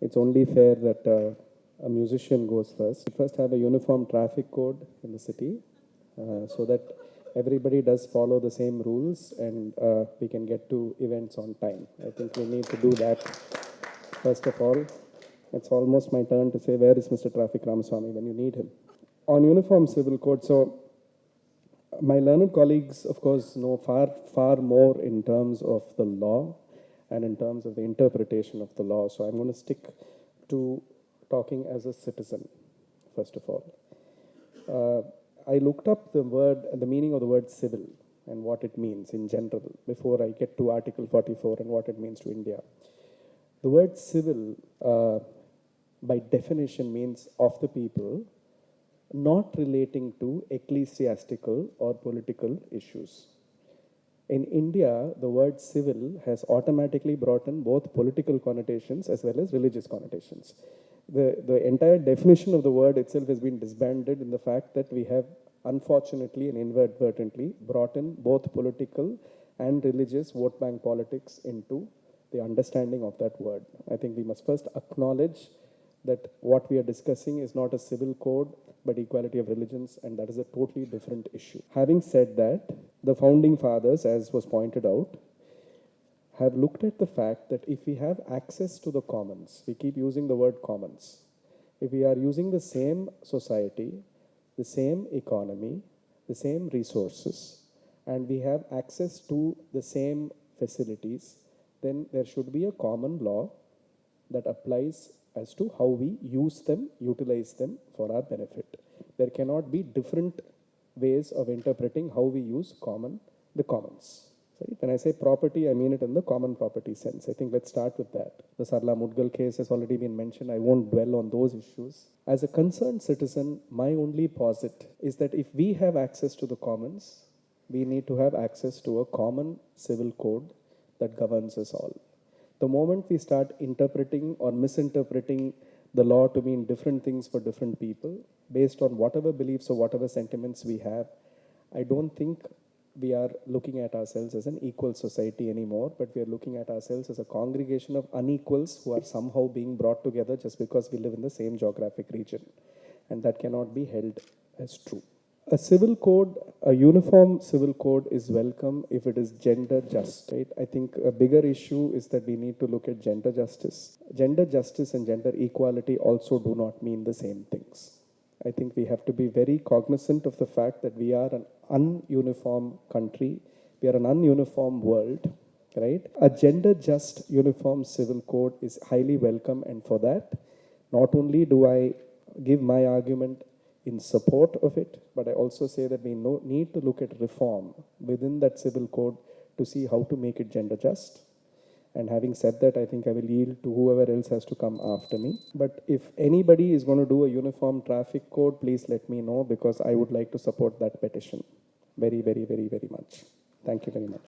it's only fair that a musician goes first. We first have a uniform traffic code in the city so that everybody does follow the same rules and we can get to events on time. I think we need to do that first of all. It's almost my turn to say, where is Mr. Traffic Ramaswamy when you need him? On uniform civil code, so my learned colleagues, of course, know far more in terms of the law and in terms of the interpretation of the law. So I'm going to stick to talking as a citizen, first of all. I looked up the meaning of the word civil and what it means in general before I get to Article 44 and what it means to India. The word civil, by definition, means of the people, not relating to ecclesiastical or political issues. In India, the word civil has automatically brought in both political connotations as well as religious connotations. The entire definition of the word itself has been disbanded in the fact that we have, unfortunately and inadvertently, brought in both political and religious vote bank politics into the understanding of that word. I think we must first acknowledge that what we are discussing is not a civil code, but equality of religions, and that is a totally different issue. Having said that, the founding fathers, as was pointed out, have looked at the fact that if we have access to the commons, we keep using the word commons, if we are using the same society, the same economy, the same resources, and we have access to the same facilities, then there should be a common law that applies as to how we use them, utilize them for our benefit. There cannot be different ways of interpreting how we use the commons. Right? When I say property, I mean it in the common property sense. I think let's start with that. The Sarla Mudgal case has already been mentioned. I won't dwell on those issues. As a concerned citizen, my only posit is that if we have access to the commons, we need to have access to a common civil code that governs us all. The moment we start interpreting or misinterpreting the law to mean different things for different people, based on whatever beliefs or whatever sentiments we have, I don't think we are looking at ourselves as an equal society anymore, but we are looking at ourselves as a congregation of unequals who are somehow being brought together just because we live in the same geographic region. And that cannot be held as true. A civil code, a uniform civil code is welcome if it is gender just, right? I think a bigger issue is that we need to look at gender justice. Gender justice and gender equality also do not mean the same things. I think we have to be very cognizant of the fact that we are an ununiform country. We are an ununiform world, right? A gender just uniform civil code is highly welcome, and for that, not only do I give my argument in support of it, but I also say that we need to look at reform within that civil code to see how to make it gender just. And having said that, I think I will yield to whoever else has to come after me. But if anybody is going to do a uniform traffic code, please let me know, because I would like to support that petition very, very, very, very much. Thank you very much.